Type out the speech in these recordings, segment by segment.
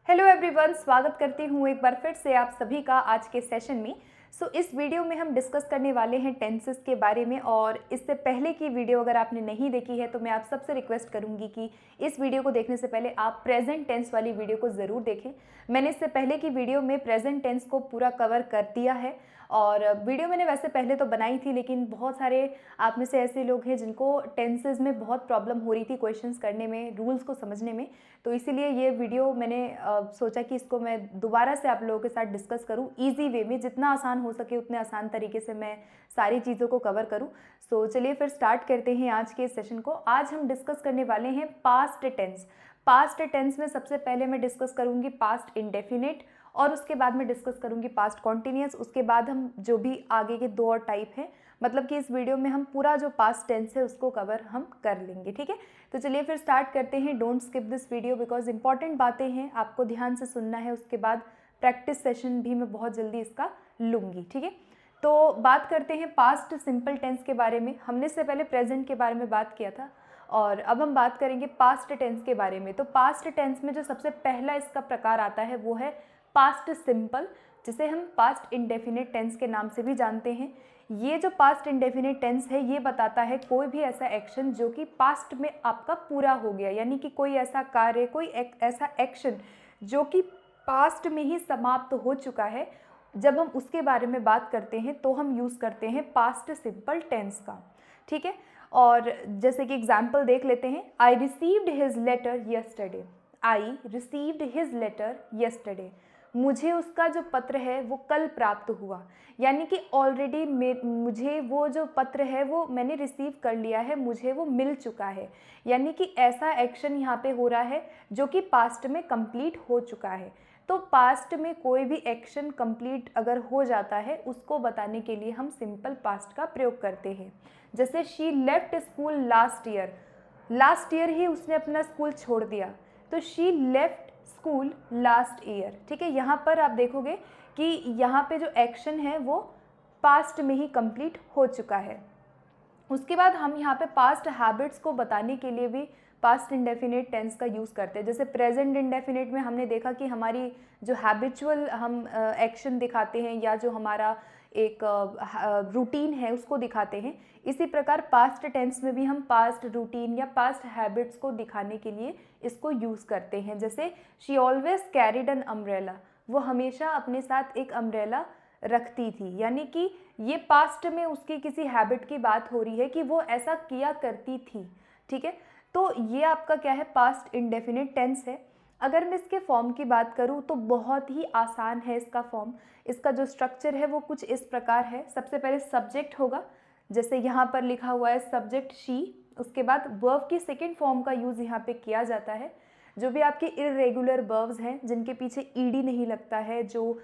Hello everyone, स्वागत करती हूँ एक बार फिर से आप सभी का आज के सेशन में। इस वीडियो में हम डिस्कस करने वाले हैं टेंसेस के बारे में। और इससे पहले की वीडियो अगर आपने नहीं देखी है तो मैं आप सबसे रिक्वेस्ट करूँगी कि इस वीडियो को देखने से पहले आप प्रेजेंट टेंस वाली वीडियो को ज़रूर देखें। मैंने इससे पहले की वीडियो में प्रेजेंट टेंस को पूरा कवर कर दिया है और वीडियो मैंने वैसे पहले तो बनाई थी, लेकिन बहुत सारे आप में से ऐसे लोग हैं जिनको टेंसेस में बहुत प्रॉब्लम हो रही थी क्वेश्चंस करने में, रूल्स को समझने में। तो इसीलिए ये वीडियो मैंने सोचा कि इसको मैं दोबारा से आप लोगों के साथ डिस्कस करूं ईजी वे में, जितना आसान हो सके उतने आसान तरीके से मैं सारी चीज़ों को कवर करूं। चलिए फिर स्टार्ट करते हैं आज के सेशन को। आज हम डिस्कस करने वाले हैं पास्ट टेंस। पास्ट टेंस में सबसे पहले मैं डिस्कस करूंगी पास्ट इंडेफिनिट और उसके बाद मैं डिस्कस करूंगी पास्ट कॉन्टिन्यूअस। उसके बाद हम जो भी आगे के दो और टाइप हैं, मतलब कि इस वीडियो में हम पूरा जो पास्ट टेंस है उसको कवर हम कर लेंगे। ठीक है, तो चलिए फिर स्टार्ट करते हैं। Don't skip this video because important बातें हैं, आपको ध्यान से सुनना है। उसके बाद प्रैक्टिस सेशन भी मैं बहुत जल्दी इसका लूँगी। ठीक है, तो बात करते हैं पास्ट सिंपल टेंस के बारे में। हमने इससे पहले प्रेजेंट के बारे में बात किया था और अब हम बात करेंगे पास्ट टेंस के बारे में। तो पास्ट टेंस में जो सबसे पहला इसका प्रकार आता है वो है पास्ट सिंपल, जिसे हम पास्ट इंडेफिनिट टेंस के नाम से भी जानते हैं। ये जो पास्ट इंडेफिनिट टेंस है ये बताता है कोई भी ऐसा एक्शन जो कि पास्ट में आपका पूरा हो गया, यानी कि कोई ऐसा कार्य, कोई ऐसा एक्शन जो कि पास्ट में ही समाप्त हो चुका है। जब हम उसके बारे में बात करते हैं तो हम यूज़ करते हैं पास्ट सिंपल टेंस का। ठीक है, और जैसे कि एग्जाम्पल देख लेते हैं। I received his letter yesterday. I received his letter yesterday, मुझे उसका जो पत्र है वो कल प्राप्त हुआ, यानी कि ऑलरेडी मुझे वो जो पत्र है वो मैंने रिसीव कर लिया है, मुझे वो मिल चुका है। यानी कि ऐसा एक्शन यहाँ पे हो रहा है जो कि पास्ट में कंप्लीट हो चुका है। तो पास्ट में कोई भी एक्शन कंप्लीट अगर हो जाता है उसको बताने के लिए हम सिंपल पास्ट का प्रयोग करते हैं। जैसे she left school last year, last year ही उसने अपना स्कूल छोड़ दिया, तो she left school last year. ठीक है, यहाँ पर आप देखोगे कि यहाँ पे जो एक्शन है वो पास्ट में ही कंप्लीट हो चुका है। उसके बाद हम यहाँ पे पास्ट हैबिट्स को बताने के लिए भी पास्ट इंडेफिनिट टेंस का यूज़ करते हैं। जैसे प्रेजेंट इंडेफिनिट में हमने देखा कि हमारी जो हैबिचुअल हम एक्शन दिखाते हैं या जो हमारा एक रूटीन है उसको दिखाते हैं। इसी प्रकार पास्ट टेंस में भी हम पास्ट रूटीन या पास्ट हैबिट्स को दिखाने के लिए इसको यूज़ करते हैं। जैसे she always carried an umbrella, वो हमेशा अपने साथ एक अम्ब्रेला रखती थी, यानी कि ये पास्ट में उसकी किसी हैबिट की बात हो रही है कि वो ऐसा किया करती थी। ठीक है, तो ये आपका क्या है, पास्ट इंडेफिनिट टेंस है। अगर मैं इसके फॉर्म की बात करूँ तो बहुत ही आसान है इसका फॉर्म। इसका जो स्ट्रक्चर है वो कुछ इस प्रकार है। सबसे पहले सब्जेक्ट होगा, जैसे यहाँ पर लिखा हुआ है सब्जेक्ट शी। उसके बाद वर्ब की सेकेंड फॉर्म का यूज़ यहाँ पे किया जाता है। जो भी आपके इर्रेगुलर वर्ब्स हैं जिनके पीछे ईडी नहीं लगता है, जो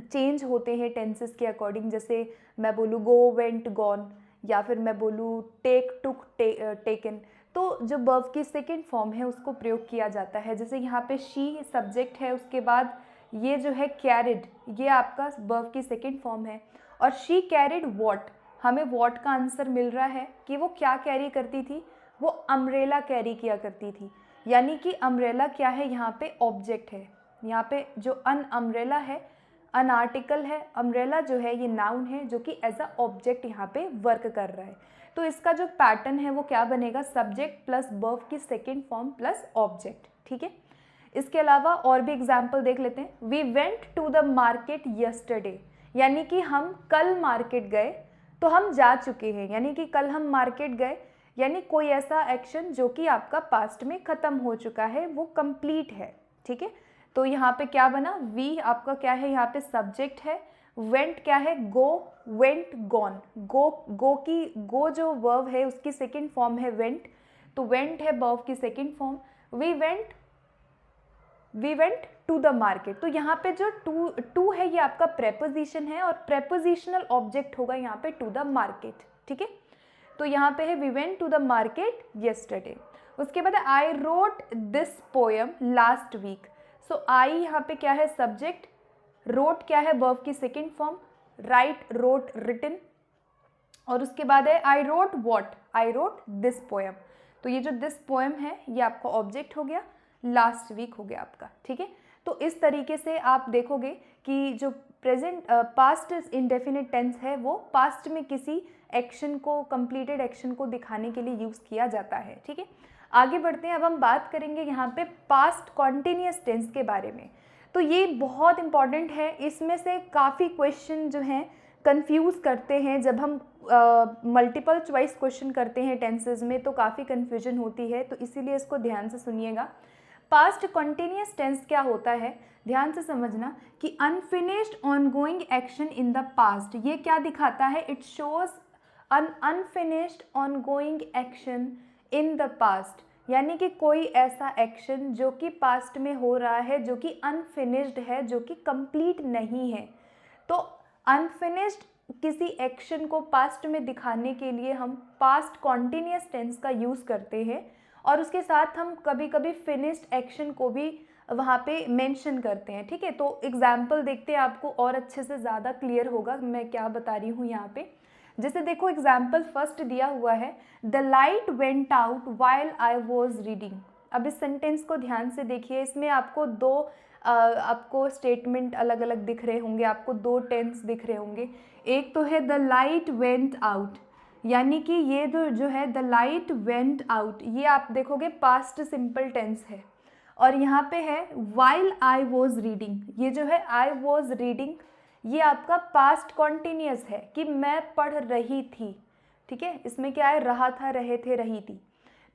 चेंज होते हैं टेंसेस के अकॉर्डिंग, जैसे मैं बोलूँ गो, वेंट, गॉन, या फिर मैं बोलूँ टेक, टुक, टेकन, तो जो वर्ब की सेकेंड फॉर्म है उसको प्रयोग किया जाता है। जैसे यहाँ पे शी सब्जेक्ट है, उसके बाद ये जो है कैरिड, ये आपका वर्ब की सेकेंड फॉर्म है। और शी कैरिड वॉट, हमें वॉट का आंसर मिल रहा है कि वो क्या कैरी करती थी, वो अम्ब्रेला कैरी किया करती थी। यानी कि अम्ब्रेला क्या है, यहाँ पे ऑब्जेक्ट है। यहाँ पे जो अन अम्ब्रेला है अन आर्टिकल है, अम्ब्रेला जो है ये नाउन है जो कि एज अ ऑब्जेक्ट यहाँ पे वर्क कर रहा है। तो इसका जो पैटर्न है वो क्या बनेगा, सब्जेक्ट प्लस वर्ब की सेकेंड फॉर्म प्लस ऑब्जेक्ट। ठीक है, इसके अलावा और भी एग्जाम्पल देख लेते हैं। We went to the market yesterday, यानी कि हम कल मार्केट गए, तो हम जा चुके हैं, यानी कि कल हम मार्केट गए, यानी कोई ऐसा एक्शन जो कि आपका पास्ट में ख़त्म हो चुका है, वो कंप्लीट है। ठीक है, तो यहाँ पे क्या बना, वी आपका क्या है, यहाँ पे सब्जेक्ट है, वेंट क्या है, गो, वेंट, गॉन। गो जो वर्ब है उसकी सेकेंड फॉर्म है वेंट, तो वेंट है वर्ब की second form. We went to the market, तो यहाँ पे जो टू है ये आपका प्रेपोजिशन है और प्रेपोजिशनल ऑब्जेक्ट होगा यहाँ पे टू द मार्केट। ठीक है, तो यहाँ पे है we went to the market yesterday. उसके बाद I wrote this poem last week. So I यहाँ पे क्या है, सब्जेक्ट, रोट क्या है, वर्ब की second form, write, wrote, written, और उसके बाद है I wrote what, I wrote this poem. तो ये जो दिस पोएम है ये आपका ऑब्जेक्ट हो गया, लास्ट वीक हो गया आपका। ठीक है, तो इस तरीके से आप देखोगे कि जो प्रेजेंट पास्ट इंडेफिनिट टेंस है वो पास्ट में किसी एक्शन को, कंप्लीटेड एक्शन को दिखाने के लिए यूज़ किया जाता है। ठीक है, आगे बढ़ते हैं। अब हम बात करेंगे यहाँ पे पास्ट कॉन्टिन्यूस टेंस के बारे में। तो ये बहुत इंपॉर्टेंट है, इसमें से काफ़ी क्वेश्चन जो हैं कंफ्यूज करते हैं। जब हम मल्टीपल चॉइस क्वेश्चन करते हैं टेंसेज में तो काफ़ी कन्फ्यूजन होती है, तो इसीलिए इसको ध्यान से सुनिएगा। पास्ट कॉन्टिन्यूस टेंस क्या होता है, ध्यान से समझना कि unfinished ongoing action in the past, ये क्या दिखाता है, it shows an unfinished ongoing action in the past, यानी कि कोई ऐसा एक्शन जो कि पास्ट में हो रहा है, जो कि अनफिनिश्ड है, जो कि कंप्लीट नहीं है। तो अनफिनिश्ड किसी एक्शन को पास्ट में दिखाने के लिए हम पास्ट कॉन्टिन्यूस टेंस का यूज़ करते हैं, और उसके साथ हम कभी कभी फिनिश्ड एक्शन को भी वहाँ पे मेंशन करते हैं। ठीक है, तो एग्जाम्पल देखते हैं, आपको और अच्छे से ज़्यादा क्लियर होगा मैं क्या बता रही हूँ यहाँ पे। जैसे देखो एग्जाम्पल फर्स्ट दिया हुआ है, the light went out while I was reading. अब इस सेंटेंस को ध्यान से देखिए, इसमें आपको आपको स्टेटमेंट अलग अलग दिख रहे होंगे, आपको दो टेंस दिख रहे होंगे। एक तो है द लाइट वेंट आउट, यानी कि ये जो है द लाइट वेंट आउट, ये आप देखोगे पास्ट सिंपल टेंस है। और यहाँ पे है वाइल आई वॉज रीडिंग, ये जो है आई वॉज रीडिंग, ये आपका पास्ट कॉन्टिन्यूस है कि मैं पढ़ रही थी। ठीक है, इसमें क्या है, रहा था, रहे थे, रही थी।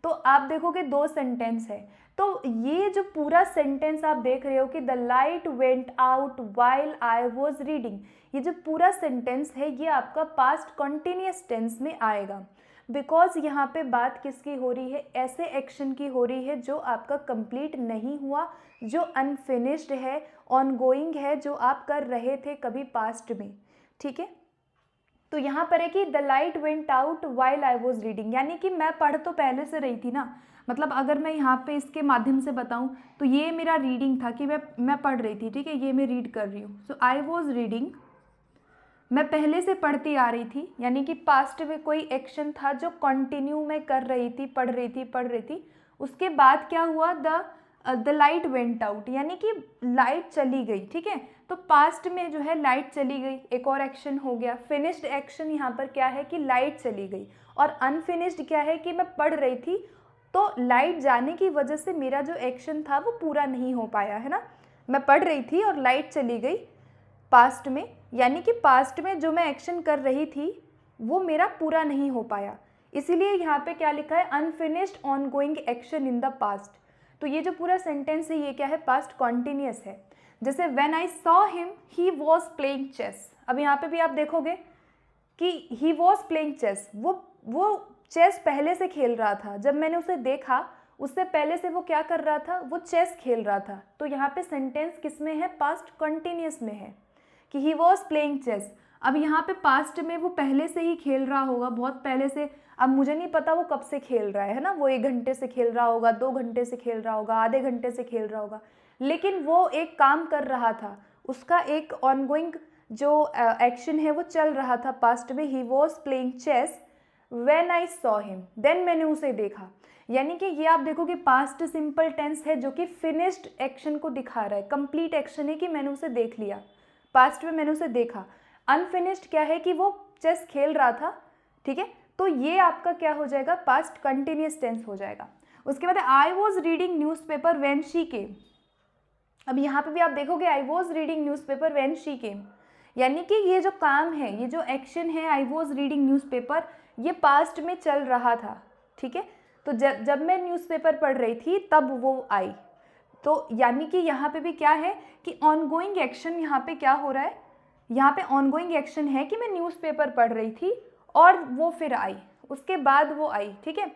तो आप देखोगे दो सेंटेंस है, तो ये जो पूरा सेंटेंस आप देख रहे हो कि the light went out while I was reading, ये जो पूरा सेंटेंस है ये आपका पास्ट कॉन्टिन्यूस टेंस में आएगा, बिकॉज यहाँ पे बात किसकी हो रही है, ऐसे एक्शन की हो रही है जो आपका कंप्लीट नहीं हुआ, जो अनफिनिश्ड है, ऑनगोइंग है, जो आप कर रहे थे कभी पास्ट में। ठीक है, तो यहाँ पर है कि the light went out while I was reading, यानी कि मैं पढ़ तो पहले से रही थी ना, मतलब अगर मैं यहाँ पे इसके माध्यम से बताऊँ तो ये मेरा रीडिंग था कि मैं पढ़ रही थी। ठीक है, ये मैं रीड कर रही हूँ, सो आई वॉज रीडिंग, मैं पहले से पढ़ती आ रही थी, यानी कि पास्ट में कोई एक्शन था जो कंटिन्यू मैं कर रही थी, पढ़ रही थी। उसके बाद क्या हुआ, द लाइट वेंट आउट, यानी कि लाइट चली गई। ठीक है, तो पास्ट में जो है लाइट चली गई, एक और एक्शन हो गया। फिनिश्ड एक्शन यहाँ पर क्या है कि लाइट चली गई, और अनफिनिश्ड क्या है कि मैं पढ़ रही थी, तो लाइट जाने की वजह से मेरा जो एक्शन था वो पूरा नहीं हो पाया, है ना। मैं पढ़ रही थी और लाइट चली गई पास्ट में, यानी कि पास्ट में जो मैं एक्शन कर रही थी वो मेरा पूरा नहीं हो पाया, इसीलिए यहाँ पे क्या लिखा है, unfinished ongoing action in the past. तो ये जो पूरा सेंटेंस है ये क्या है, पास्ट कॉन्टिन्यूस है। जैसे when I saw him he was playing chess, अब यहाँ पे भी आप देखोगे कि ही वॉज प्लेइंग चेस, वो चेस पहले से खेल रहा था। जब मैंने उसे देखा उससे पहले से वो क्या कर रहा था, वो चेस खेल रहा था। तो यहाँ पे सेंटेंस किस में है, पास्ट कॉन्टिन्यूस में है कि ही वॉज प्लेइंग चेस। अब यहाँ पे पास्ट में वो पहले से ही खेल रहा होगा, बहुत पहले से। अब मुझे नहीं पता वो कब से खेल रहा है ना, वो 1 घंटे से खेल रहा होगा, 2 घंटे से खेल रहा होगा, आधे घंटे से खेल रहा होगा, लेकिन वो एक काम कर रहा था, उसका एक ऑनगोइंग जो एक्शन है वो चल रहा था पास्ट में। He was playing chess when I saw him, then मैंने उसे देखा। यानी कि ये आप देखो कि पास्ट सिंपल टेंस है जो कि फिनिश्ड एक्शन को दिखा रहा है, कंप्लीट एक्शन है कि मैंने उसे देख लिया, पास्ट में मैंने उसे देखा। अनफिनिश्ड क्या है कि वो चेस खेल रहा था। ठीक है, तो ये आपका क्या हो जाएगा, पास्ट कंटिन्यूस टेंस हो जाएगा। उसके बाद I was reading newspaper when she came. अब यहाँ पे भी आप देखोगे I was reading newspaper when she came, यानी कि ये जो काम है, ये जो एक्शन है आई वॉज रीडिंग न्यूज़पेपर, ये पास्ट में चल रहा था। ठीक है, तो जब मैं न्यूज़पेपर पढ़ रही थी तब वो आई। तो यानी कि यहाँ पे भी क्या है कि ऑनगोइंग एक्शन यहाँ पे क्या हो रहा है, यहाँ पे ऑनगोइंग एक्शन है कि मैं न्यूज़पेपर पढ़ रही थी और वो फिर आई, उसके बाद वो आई। ठीक है,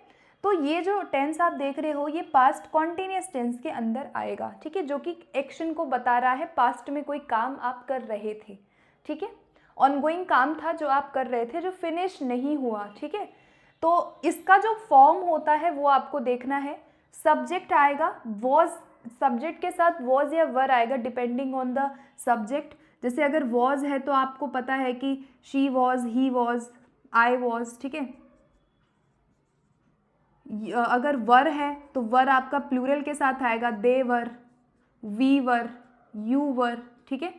तो ये जो टेंस आप देख रहे हो ये पास्ट कॉन्टिन्यूस टेंस के अंदर आएगा। ठीक है, जो कि एक्शन को बता रहा है, पास्ट में कोई काम आप कर रहे थे। ठीक है, ऑनगोइंग काम था जो आप कर रहे थे, जो फिनिश नहीं हुआ। ठीक है, तो इसका जो फॉर्म होता है वो आपको देखना है। सब्जेक्ट आएगा, वॉज, सब्जेक्ट के साथ वॉज या वर आएगा डिपेंडिंग ऑन द सब्जेक्ट। जैसे अगर वॉज है तो आपको पता है कि she was, he was, I was. ठीक है, अगर वर है तो वर आपका प्लूरल के साथ आएगा, दे वर, वी वर। यू वर, ठीक है।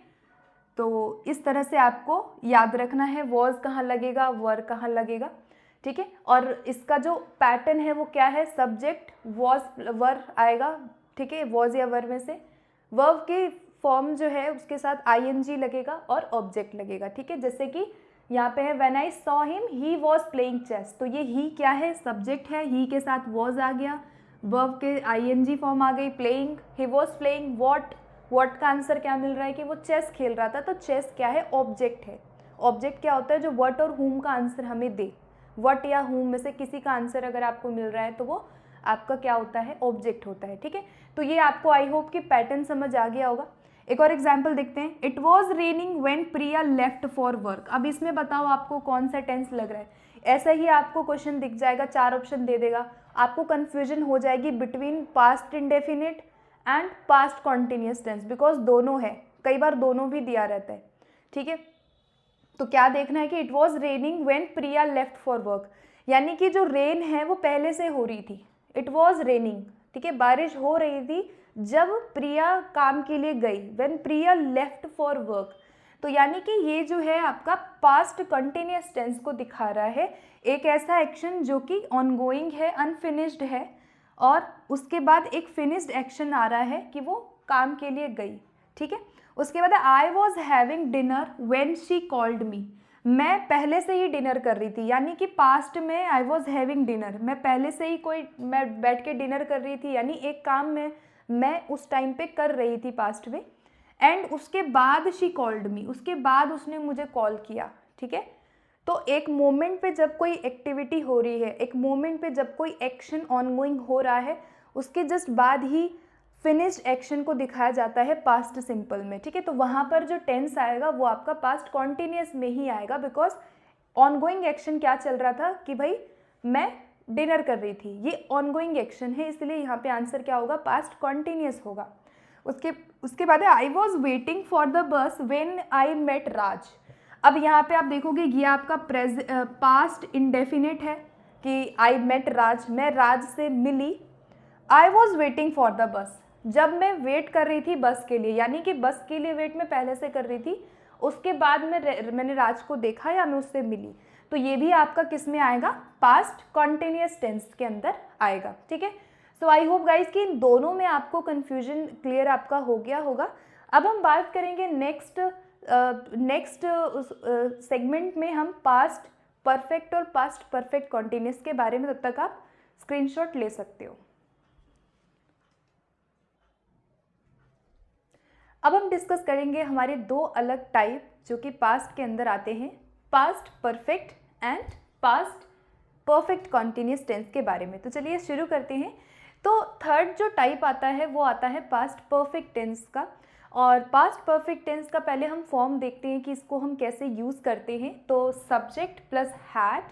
तो इस तरह से आपको याद रखना है, वॉज कहाँ लगेगा, वर कहाँ लगेगा, ठीक है। और इसका जो पैटर्न है वो क्या है, सब्जेक्ट वॉज वर आएगा, ठीक है, वॉज या वर में से। वर्ब की फॉर्म जो है उसके साथ आईएनजी लगेगा और ऑब्जेक्ट लगेगा, ठीक है। जैसे कि यहाँ पे है when I saw him he was playing chess, तो ये ही क्या है, सब्जेक्ट है, ही के साथ वॉज आ गया, वर्ब के आईएनजी फॉर्म आ गई, playing, he was playing what का आंसर क्या मिल रहा है कि वो चेस खेल रहा था, तो चेस क्या है, ऑब्जेक्ट है। ऑब्जेक्ट क्या होता है, जो व्हाट और हुम का आंसर हमें दे, व्हाट या हुम में से किसी का आंसर अगर आपको मिल रहा है तो वो आपका क्या होता है, ऑब्जेक्ट होता है, ठीक है। तो ये आपको आई होप कि पैटर्न समझ आ गया होगा। एक और एग्जाम्पल देखते हैं, it was raining when Priya left for work. अब इसमें बताओ आपको कौन सा टेंस लग रहा है। ऐसा ही आपको क्वेश्चन दिख जाएगा, 4 ऑप्शन दे देगा, आपको कन्फ्यूजन हो जाएगी between past indefinite and past continuous tense, because दोनों है, कई बार दोनों भी दिया रहता है, ठीक है। तो क्या देखना है कि it was raining when Priya left for work, यानी कि जो रेन है वो पहले से हो रही थी, इट वॉज रेनिंग, ठीक है, बारिश हो रही थी जब प्रिया काम के लिए गई, when Priya left for work. तो यानी कि ये जो है आपका पास्ट कंटिन्यूस टेंस को दिखा रहा है, एक ऐसा एक्शन जो कि ऑनगोइंग है, अनफिनिश्ड है, और उसके बाद एक फिनिश्ड एक्शन आ रहा है कि वो काम के लिए गई, ठीक है। उसके बाद I was having dinner when she called me, मैं पहले से ही डिनर कर रही थी, यानी कि पास्ट में आई वॉज हैविंग डिनर, मैं पहले से ही मैं बैठ के डिनर कर रही थी, यानी एक काम में मैं उस टाइम पे कर रही थी पास्ट में। एंड उसके बाद शी कॉल्ड मी, उसके बाद उसने मुझे कॉल किया, ठीक है। तो एक मोमेंट पे जब कोई एक्टिविटी हो रही है, एक मोमेंट पे जब कोई एक्शन ऑनगोइंग हो रहा है, उसके जस्ट बाद ही फिनिश्ड एक्शन को दिखाया जाता है पास्ट सिंपल में, ठीक है। तो वहाँ पर जो टेंस आएगा वो आपका पास्ट कॉन्टिन्यूस में ही आएगा, बिकॉज ऑनगोइंग एक्शन क्या चल रहा था कि भाई मैं डिनर कर रही थी, ये ऑनगोइंग एक्शन है, इसलिए यहाँ पे आंसर क्या होगा, पास्ट कॉन्टिन्यूस होगा। उसके बाद I was waiting for the bus when I met Raj. अब यहाँ पे आप देखोगे ये आपका पास्ट इंडेफिनिट है कि आई मेट राज, मैं राज से मिली। I was waiting for the bus, जब मैं वेट कर रही थी बस के लिए, यानी कि बस के लिए वेट मैं पहले से कर रही थी, उसके बाद मैंने राज को देखा या मैं उससे मिली, तो ये भी आपका किस में आएगा, पास्ट कॉन्टिन्यूस टेंस के अंदर आएगा, ठीक है। सो आई होप गाइज कि इन दोनों में आपको कन्फ्यूजन क्लियर आपका हो गया होगा। अब हम बात करेंगे नेक्स्ट सेगमेंट में हम पास्ट परफेक्ट और पास्ट परफेक्ट कॉन्टिन्यूस के बारे में, तब तक आप स्क्रीनशॉट ले सकते हो। अब हम डिस्कस करेंगे हमारे 2 अलग टाइप जो कि पास्ट के अंदर आते हैं, past perfect and past perfect continuous tense के बारे में। तो चलिए शुरू करते हैं। तो थर्ड जो टाइप आता है वो आता है पास्ट परफेक्ट टेंस का, और पास्ट परफेक्ट टेंस का पहले हम फॉर्म देखते हैं कि इसको हम कैसे यूज़ करते हैं। तो subject plus had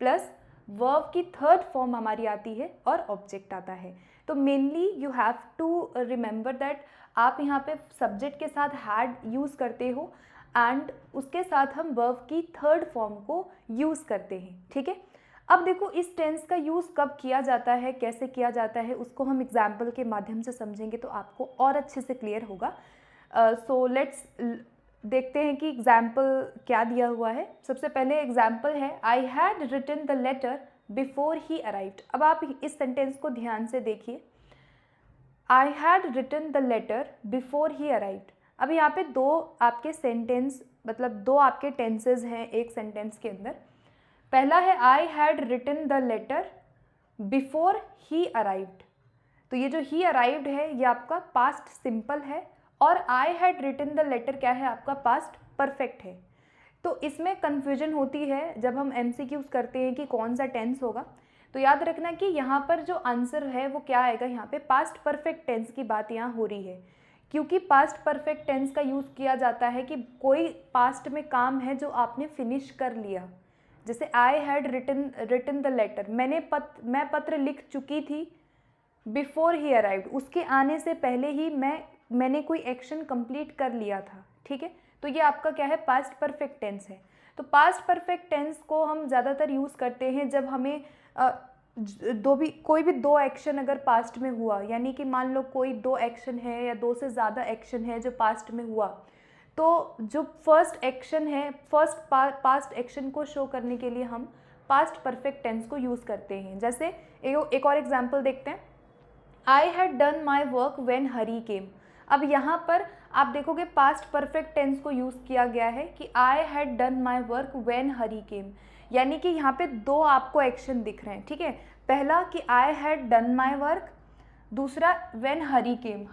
plus verb की थर्ड फॉर्म हमारी आती है और ऑब्जेक्ट आता है। तो mainly you have to remember that आप यहाँ पे सब्जेक्ट के साथ हैड यूज़ करते हो एंड उसके साथ हम वर्ब की थर्ड फॉर्म को यूज़ करते हैं, ठीक है। अब देखो इस टेंस का यूज़ कब किया जाता है, कैसे किया जाता है, उसको हम एग्जाम्पल के माध्यम से समझेंगे तो आपको और अच्छे से क्लियर होगा। सो लेट्स देखते हैं कि एग्जाम्पल क्या दिया हुआ है। सबसे पहले एग्जाम्पल है, I had written the letter before he arrived. अब आप इस सेंटेंस को ध्यान से देखिए, I had written the letter before he arrived. अब यहाँ पे 2 आपके सेंटेंस, मतलब 2 आपके टेंसेज हैं एक सेंटेंस के अंदर। पहला है I had written the letter before he arrived, तो ये जो ही अराइव्ड है ये आपका पास्ट सिंपल है, और I had written the letter क्या है, आपका पास्ट परफेक्ट है। तो इसमें कन्फ्यूजन होती है जब हम MCQs करते हैं कि कौन सा टेंस होगा। तो याद रखना कि यहाँ पर जो आंसर है वो क्या आएगा, यहाँ पे पास्ट परफेक्ट टेंस की बात यहाँ हो रही है, क्योंकि पास्ट परफेक्ट टेंस का यूज़ किया जाता है कि कोई पास्ट में काम है जो आपने फिनिश कर लिया। जैसे I had written the letter, मैं पत्र लिख चुकी थी बिफोर ही अराइव्ड, उसके आने से पहले ही मैंने कोई एक्शन कंप्लीट कर लिया था, ठीक है। तो ये आपका क्या है, पास्ट परफेक्ट टेंस है। तो पास्ट परफेक्ट टेंस को हम ज़्यादातर यूज़ करते हैं जब हमें कोई भी दो एक्शन अगर पास्ट में हुआ, यानी कि मान लो कोई दो एक्शन है या दो से ज़्यादा एक्शन है जो पास्ट में हुआ, तो जो फर्स्ट एक्शन है, पास्ट एक्शन को शो करने के लिए हम पास्ट परफेक्ट टेंस को यूज़ करते हैं। जैसे एक और एग्जाम्पल देखते हैं, I had done my work when Hari came. अब यहाँ पर आप देखोगे पास्ट परफेक्ट टेंस को यूज़ किया गया है कि I had done my work when Hari came, यानी कि यहाँ पे दो आपको एक्शन दिख रहे हैं, ठीक है। पहला कि I had done my work, दूसरा व्हेन हरी केम,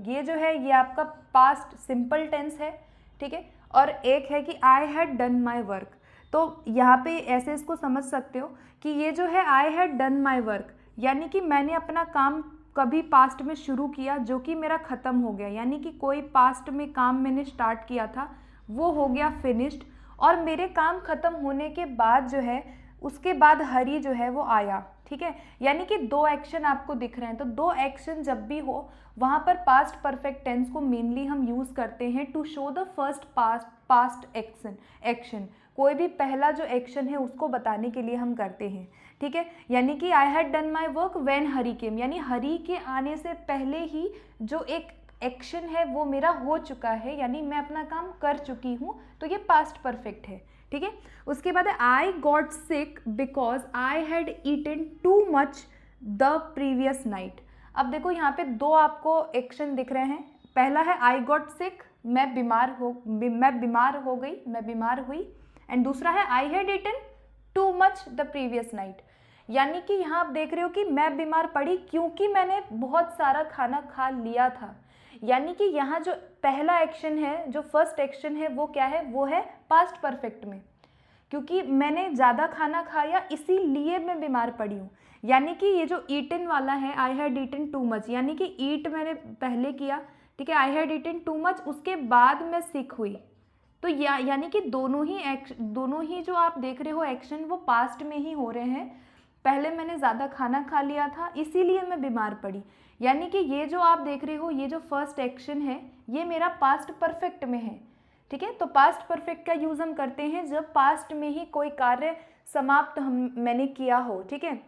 ये जो है ये आपका पास्ट सिंपल टेंस है, ठीक है। और एक है कि I had done my work. तो यहाँ पे ऐसे इसको समझ सकते हो कि ये जो है I had done my work, यानी कि मैंने अपना काम कभी पास्ट में शुरू किया जो कि मेरा ख़त्म हो गया, यानी कि कोई पास्ट में काम मैंने स्टार्ट किया था वो हो गया फिनिश्ड, और मेरे काम ख़त्म होने के बाद जो है उसके बाद हरी जो है वो आया, ठीक है। यानी कि दो एक्शन आपको दिख रहे हैं, तो दो एक्शन जब भी हो वहाँ पर पास्ट परफेक्ट टेंस को मेनली हम यूज़ करते हैं to show the first past action. कोई भी पहला जो एक्शन है उसको बताने के लिए हम करते हैं, ठीक है। यानी कि I had done my work when Hari came, यानी हरी के आने से पहले ही जो एक एक्शन है वो मेरा हो चुका है, यानी मैं अपना काम कर चुकी हूँ, तो ये पास्ट परफेक्ट है, ठीक है। उसके बाद I got sick because I had eaten too much the previous night. अब देखो यहाँ पे दो आपको एक्शन दिख रहे हैं, पहला है आई गॉट सिक, मैं बीमार हुई, एंड दूसरा है I had eaten too much the previous night, यानी कि यहाँ आप देख रहे हो कि मैं बीमार पड़ी क्योंकि मैंने बहुत सारा खाना खा लिया था। यानी कि यहाँ जो पहला एक्शन है, जो फर्स्ट एक्शन है, वो क्या है, वो है पास्ट परफेक्ट में, क्योंकि मैंने ज़्यादा खाना खाया इसीलिए मैं बीमार पड़ी हूँ। यानी कि ये जो ईटन वाला है, I had eaten too much, यानी कि ईट मैंने पहले किया, ठीक है, I had eaten too much, उसके बाद मैं सिक हुई। तो यानी कि दोनों ही जो आप देख रहे हो एक्शन वो पास्ट में ही हो रहे हैं। पहले मैंने ज़्यादा खाना खा लिया था इसीलिए मैं बीमार पड़ी, यानी कि ये जो आप देख रहे हो ये जो फर्स्ट एक्शन है ये मेरा पास्ट परफेक्ट में है, ठीक है। तो पास्ट परफेक्ट का यूज़ हम करते हैं जब पास्ट में ही कोई कार्य समाप्त मैंने किया हो, ठीक है।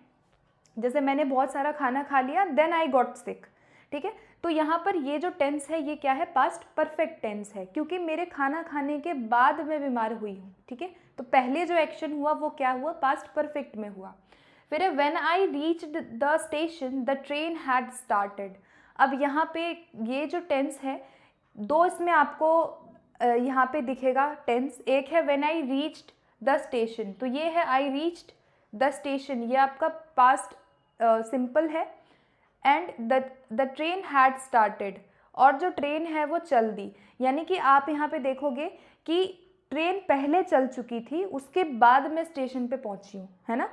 जैसे मैंने बहुत सारा खाना खा लिया, देन आई गॉट सिक, ठीक है। तो यहाँ पर ये जो टेंस है ये क्या है, पास्ट परफेक्ट टेंस है, क्योंकि मेरे खाना खाने के बाद मैं बीमार हुई हूँ, ठीक है। तो पहले जो एक्शन हुआ वो क्या हुआ, पास्ट परफेक्ट में हुआ। फिर है when I reached the station the train had started. अब यहाँ पे ये जो टेंस है, दो इसमें आपको यहाँ पे दिखेगा टेंस, एक है when I reached the station, तो ये है आई रीच्ड द स्टेशन, ये आपका पास्ट सिंपल है, and the train had started, और जो ट्रेन है वो चल दी। यानी कि आप यहाँ पे देखोगे कि ट्रेन पहले चल चुकी थी, उसके बाद मैं स्टेशन पे पहुँची हूँ, है ना।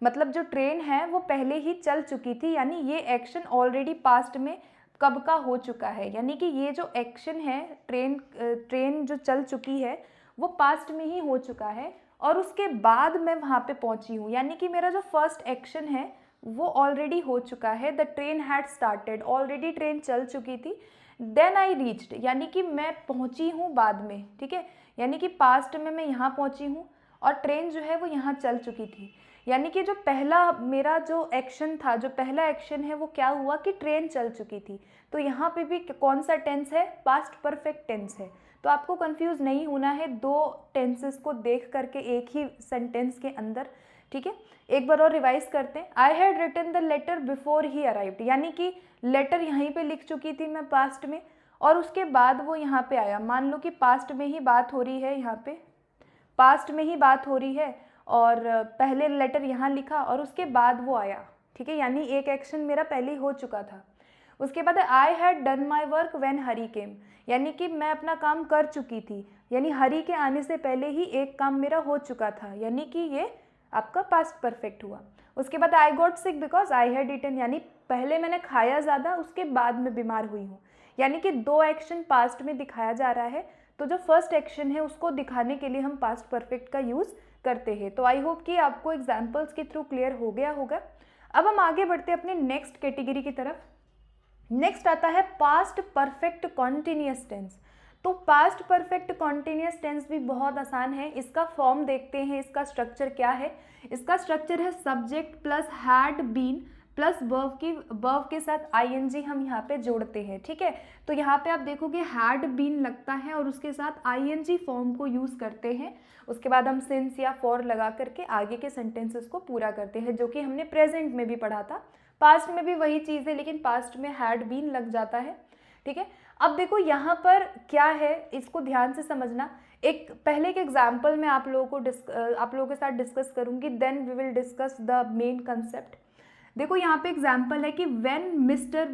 मतलब जो ट्रेन है वो पहले ही चल चुकी थी, यानी ये एक्शन ऑलरेडी पास्ट में कब का हो चुका है, यानी कि ये जो एक्शन है ट्रेन जो चल चुकी है वो पास्ट में ही हो चुका है, और उसके बाद मैं वहाँ पे पहुँची हूँ, यानी कि मेरा जो फर्स्ट एक्शन है वो ऑलरेडी हो चुका है। The train had started, already train चल चुकी थी। देन आई रीच्ड, यानी कि मैं पहुँची हूँ बाद में, ठीक है, यानी कि पास्ट में मैं यहाँ पहुँची हूँ और ट्रेन जो है वो यहाँ चल चुकी थी। यानी कि जो पहला मेरा जो एक्शन था, जो पहला एक्शन है वो क्या हुआ कि ट्रेन चल चुकी थी। तो यहाँ पे भी कौन सा टेंस है, पास्ट परफेक्ट टेंस है। तो आपको कंफ्यूज नहीं होना है दो टेंसेस को देख करके एक ही सेंटेंस के अंदर, ठीक है। एक बार और रिवाइज करते हैं, I had written the letter before he arrived, यानी कि लेटर यहीं पे लिख चुकी थी मैं पास्ट में, और उसके बाद वो यहाँ पे आया। मान लो कि पास्ट में ही बात हो रही है, यहाँ पे पास्ट में ही बात हो रही है, और पहले लेटर यहाँ लिखा और उसके बाद वो आया, ठीक है, यानी एक एक्शन मेरा पहले ही हो चुका था। उसके बाद I had done my work when Hari came, यानी कि मैं अपना काम कर चुकी थी, यानी हरी के आने से पहले ही एक काम मेरा हो चुका था, यानी कि ये आपका पास्ट परफेक्ट हुआ। उसके बाद I got sick because I had eaten, यानी पहले मैंने खाया ज़्यादा, उसके बाद मैं बीमार हुई हूँ, यानी कि दो एक्शन पास्ट में दिखाया जा रहा है। तो जो फर्स्ट एक्शन है उसको दिखाने के लिए हम पास्ट परफेक्ट का यूज़ करते हैं। तो आई होप कि आपको एग्जाम्पल्स के थ्रू क्लियर हो गया होगा। अब हम आगे बढ़ते हैं अपने नेक्स्ट कैटेगरी की तरफ। नेक्स्ट आता है पास्ट परफेक्ट कॉन्टिन्यूअस टेंस। तो पास्ट परफेक्ट कॉन्टिन्यूस टेंस भी बहुत आसान है। इसका फॉर्म देखते हैं, इसका स्ट्रक्चर क्या है। इसका स्ट्रक्चर है subject plus had been plus verb के साथ आईएनजी हम यहाँ पे जोड़ते हैं, ठीक है। तो यहाँ पे आप देखोगे हैड बीन लगता है और उसके साथ आईएनजी फॉर्म को यूज़ करते हैं। उसके बाद हम सिंस या फॉर लगा करके आगे के सेंटेंसेस को पूरा करते हैं, जो कि हमने प्रेजेंट में भी पढ़ा था। पास्ट में भी वही चीज़ है, लेकिन पास्ट में हैड बीन लग जाता है, ठीक है। अब देखो यहाँ पर क्या है, इसको ध्यान से समझना। एक पहले के एग्जाम्पल में आप लोगों के साथ डिस्कस करूँगी, then we will discuss the main concept. देखो यहाँ पे एग्जाम्पल है कि when Mr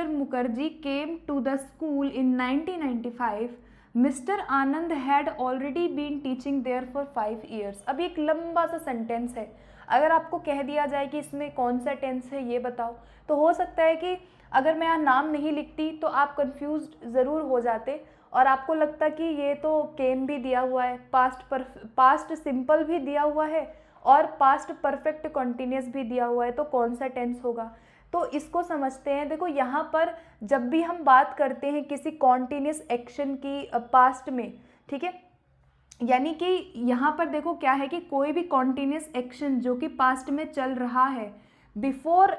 Mukherjee came to the school in 1995, Mr Anand had already been teaching there for 5 years। अब एक लंबा सा सेंटेंस है, अगर आपको कह दिया जाए कि इसमें कौन सा टेंस है ये बताओ, तो हो सकता है कि अगर मैं यहाँ नाम नहीं लिखती तो आप कंफ्यूज्ड ज़रूर हो जाते और आपको लगता कि ये तो केम भी दिया हुआ है, पास्ट सिंपल भी दिया हुआ है और पास्ट परफेक्ट कॉन्टिन्यूस भी दिया हुआ है, तो कौन सा टेंस होगा। तो इसको समझते हैं। देखो यहाँ पर जब भी हम बात करते हैं किसी कॉन्टिन्यूस एक्शन की पास्ट में, ठीक है, यानी कि यहाँ पर देखो क्या है कि कोई भी कॉन्टिन्यूस एक्शन जो कि पास्ट में चल रहा है बिफोर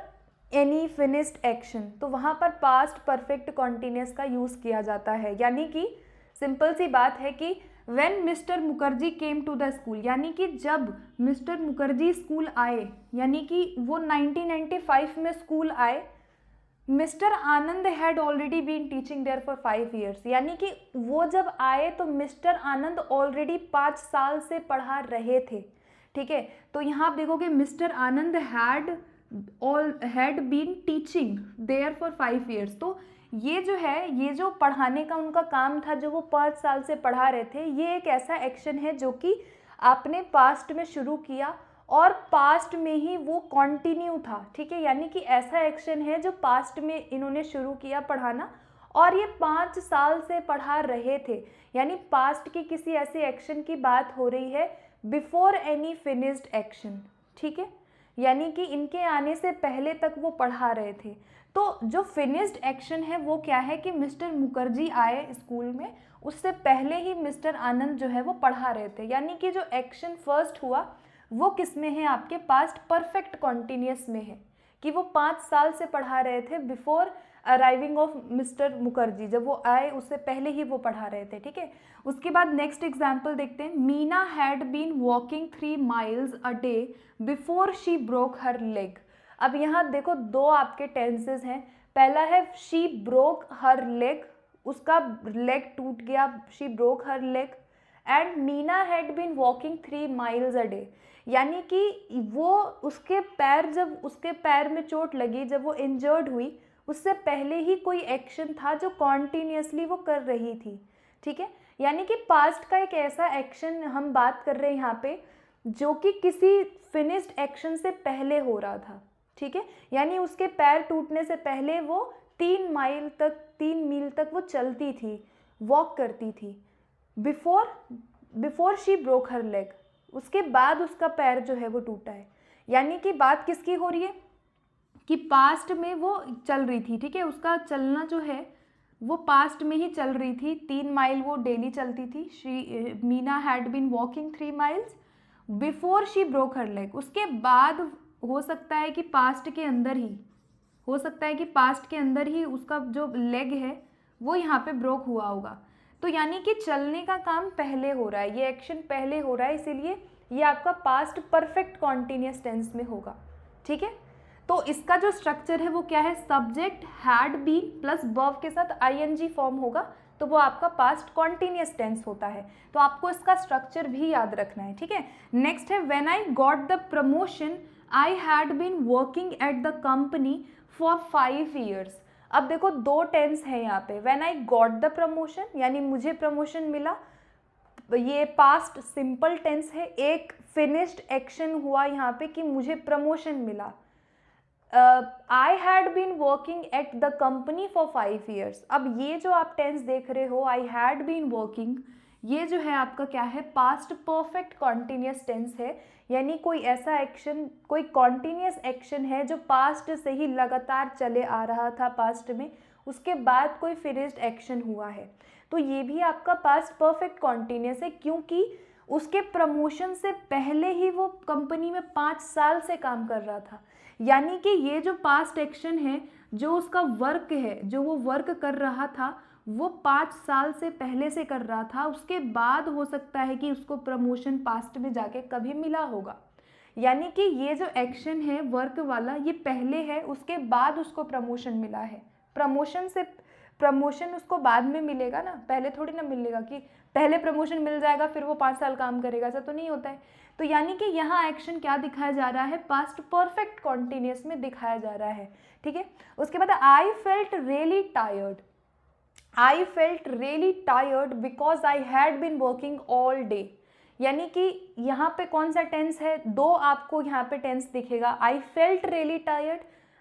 एनी फिनिश्ड एक्शन, तो वहाँ पर पास्ट परफेक्ट कॉन्टिन्यूस का यूज़ किया जाता है। यानी कि सिंपल सी बात है कि when Mr Mukherjee came to the school, यानी कि जब मिस्टर मुखर्जी स्कूल आए, यानी कि वो 1995 में स्कूल आए, Mr Anand had already been teaching there for 5 years, यानी कि वो जब आए तो मिस्टर आनंद ऑलरेडी 5 साल से पढ़ा रहे थे, ठीक है। तो यहाँ आप देखोगे Mr Anand had been teaching there for 5 years। तो ये जो है, ये जो पढ़ाने का उनका काम था, जो वो 5 साल से पढ़ा रहे थे, ये एक ऐसा एक्शन है जो कि आपने पास्ट में शुरू किया और पास्ट में ही वो कंटिन्यू था, ठीक है। यानी कि ऐसा एक्शन है जो पास्ट में इन्होंने शुरू किया पढ़ाना और ये 5 साल से पढ़ा रहे थे, यानी पास्ट की किसी ऐसे एक्शन की बात हो रही है बिफोर एनी फिनिश्ड एक्शन, ठीक है। यानी कि इनके आने से पहले तक वो पढ़ा रहे थे। तो जो फिनिश्ड एक्शन है वो क्या है कि मिस्टर मुखर्जी आए स्कूल में, उससे पहले ही मिस्टर आनंद जो है वो पढ़ा रहे थे। यानी कि जो एक्शन फर्स्ट हुआ वो किस में है, आपके पास्ट परफेक्ट कॉन्टिन्यूस में है, कि वो 5 साल से पढ़ा रहे थे before arriving of mister Mukherjee, जब वो आए उससे पहले ही वो पढ़ा रहे थे, ठीक है। उसके बाद नेक्स्ट एग्जाम्पल देखते हैं। Meena had been walking 3 miles a day before she broke her leg. अब यहाँ देखो दो आपके टेंसेज हैं। पहला है शी ब्रोक हर लेग, उसका लेग टूट गया, she broke her leg. And Meena had been walking 3 miles a day, यानी कि वो उसके पैर, जब उसके पैर में चोट लगी, जब वो इंजर्ड हुई, उससे पहले ही कोई एक्शन था जो कॉन्टीन्यूसली वो कर रही थी, ठीक है। यानी कि पास्ट का एक ऐसा एक्शन हम बात कर रहे हैं यहाँ पे जो कि किसी फिनिश्ड एक्शन से पहले हो रहा था, ठीक है। यानी उसके पैर टूटने से पहले वो 3 मील तक वो चलती थी, वॉक करती थी, before she broke her leg. उसके बाद उसका पैर जो है वो टूटा है। यानी कि बात किसकी हो रही है कि पास्ट में वो चल रही थी, ठीक है, उसका चलना जो है वो पास्ट में ही चल रही थी। 3 माइल वो डेली चलती थी। Meena had been walking 3 miles before she broke her leg. उसके बाद हो सकता है कि पास्ट के अंदर ही उसका जो लेग है वो यहाँ पे ब्रोक हुआ होगा। तो यानी कि चलने का काम पहले हो रहा है, ये एक्शन पहले हो रहा है, इसीलिए ये आपका पास्ट परफेक्ट कॉन्टिन्यूस टेंस में होगा, ठीक है। तो इसका जो स्ट्रक्चर है वो क्या है, subject had been plus verb के साथ आईएनजी फॉर्म होगा, तो वो आपका पास्ट कॉन्टिन्यूस टेंस होता है। तो आपको इसका स्ट्रक्चर भी याद रखना है, ठीक है। नेक्स्ट है when I got the promotion I had been working at the company for 5 years। अब देखो दो टेंस है यहाँ पे। When I got the promotion यानी मुझे प्रमोशन मिला, ये पास्ट सिंपल टेंस है। एक फिनिश्ड एक्शन हुआ यहाँ पे कि मुझे प्रमोशन मिला। I had been working at the company for 5 years। अब ये जो आप टेंस देख रहे हो, आई हैड बीन वर्किंग, ये जो है आपका क्या है, पास्ट परफेक्ट कॉन्टिन्यूस टेंस है। यानी कोई ऐसा एक्शन, कोई कॉन्टिन्यूस एक्शन है जो पास्ट से ही लगातार चले आ रहा था पास्ट में, उसके बाद कोई फिनिश्ड एक्शन हुआ है, तो ये भी आपका पास्ट परफेक्ट कॉन्टिन्यूस है, क्योंकि उसके प्रमोशन से पहले ही वो कंपनी में 5 साल से काम कर रहा था। यानी कि ये जो पास्ट एक्शन है, जो उसका वर्क है, जो वो वर्क कर रहा था, वो 5 साल से पहले से कर रहा था। उसके बाद हो सकता है कि उसको प्रमोशन पास्ट में जाके कभी मिला होगा। यानी कि ये जो एक्शन है वर्क वाला, ये पहले है, उसके बाद उसको प्रमोशन मिला है। प्रमोशन उसको बाद में मिलेगा ना, पहले थोड़ी ना मिलेगा कि पहले प्रमोशन मिल जाएगा फिर वो 5 साल काम करेगा, ऐसा तो नहीं होता है। तो यानी कि यहाँ एक्शन क्या दिखाया जा रहा है, पास्ट परफेक्ट कॉन्टिन्यूस में दिखाया जा रहा है, ठीक है। उसके बाद I felt really tired because I had been working all day. यानी कि यहाँ पे कौन सा टेंस है, दो आपको यहाँ पे टेंस दिखेगा। आई फेल्ट रियली टायर्ड,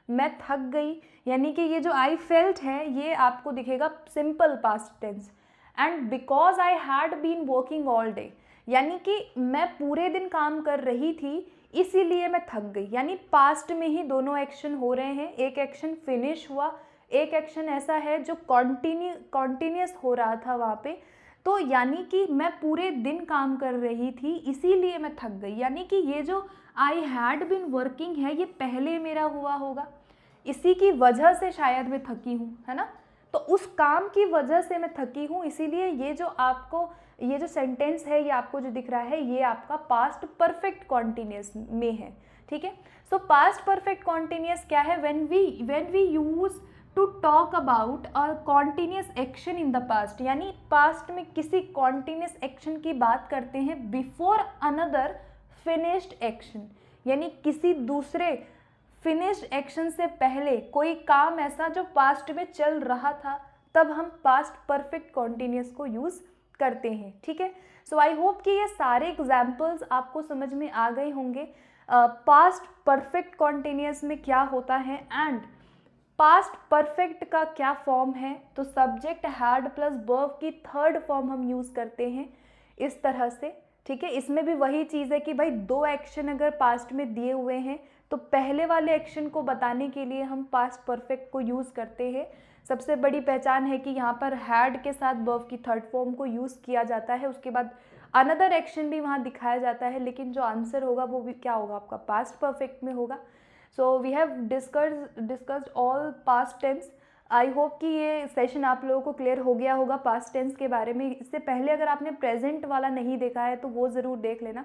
मैं थक गई, यानी कि ये जो आई फेल्ट है ये आपको दिखेगा simple past tense. And because I had been working all day, यानी कि मैं पूरे दिन काम कर रही थी इसीलिए मैं थक गई। यानी पास्ट में ही दोनों एक्शन हो रहे हैं, एक एक्शन फिनिश हुआ, एक एक्शन ऐसा है जो कॉन्टिन्यूस हो रहा था वहाँ पे। तो यानी कि मैं पूरे दिन काम कर रही थी इसीलिए मैं थक गई। यानी कि ये जो आई हैड बीन वर्किंग है ये पहले मेरा हुआ होगा, इसी की वजह से शायद मैं थकी हूँ, है ना। तो उस काम की वजह से मैं थकी हूँ, इसीलिए ये जो आपको ये जो सेंटेंस है ये आपको जो दिख रहा है ये आपका पास्ट परफेक्ट कॉन्टिन्यूस में है, ठीक है। सो पास्ट परफेक्ट कॉन्टिन्यूस क्या है, when we use to talk about a continuous action in the past, यानी पास्ट में किसी कॉन्टिन्यूस एक्शन की बात करते हैं बिफोर अनदर फिनिश्ड एक्शन, यानी किसी दूसरे फिनिश्ड एक्शन से पहले कोई काम ऐसा जो पास्ट में चल रहा था, तब हम पास्ट परफेक्ट कॉन्टिन्यूस को यूज़ करते हैं, ठीक है। सो आई होप कि ये सारे एग्जाम्पल्स आपको समझ में आ गए होंगे। पास्ट परफेक्ट कॉन्टिन्यूस में क्या होता है एंड पास्ट परफेक्ट का क्या फॉर्म है। तो सब्जेक्ट हैड प्लस वर्ब की थर्ड फॉर्म हम यूज़ करते हैं इस तरह से, ठीक है। इसमें भी वही चीज़ है कि भाई दो एक्शन अगर पास्ट में दिए हुए हैं तो पहले वाले एक्शन को बताने के लिए हम पास्ट परफेक्ट को यूज़ करते हैं। सबसे बड़ी पहचान है कि यहाँ पर हैड के साथ वर्ब की थर्ड फॉर्म को यूज़ किया जाता है, उसके बाद अनदर एक्शन भी वहाँ दिखाया जाता है, लेकिन जो आंसर होगा वो भी क्या होगा, आपका पास्ट परफेक्ट में होगा। So we have discussed all past tense. I hope कि ये सेशन आप लोगों को क्लियर हो गया होगा पास्ट टेंस के बारे में। इससे पहले अगर आपने प्रेजेंट वाला नहीं देखा है तो वो ज़रूर देख लेना।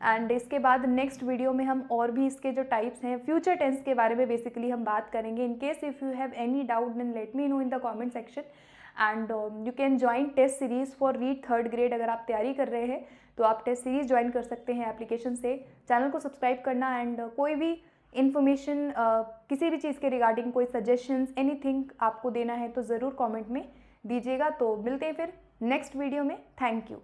एंड इसके बाद नेक्स्ट वीडियो में हम और भी इसके जो टाइप्स हैं फ्यूचर टेंस के बारे में बेसिकली हम बात करेंगे। In case if you have any doubt then let me know in the comment section and you can join test series for REET third grade. अगर आप तैयारी कर रहे हैं तो आप टेस्ट सीरीज़ ज्वाइन कर सकते हैं एप्लीकेशन से। चैनल को सब्सक्राइब करना एंड कोई भी इन्फॉर्मेशन किसी भी चीज़ के रिगार्डिंग कोई सजेशंस एनीथिंग आपको देना है तो ज़रूर कमेंट में दीजिएगा। तो मिलते हैं फिर नेक्स्ट वीडियो में। Thank you.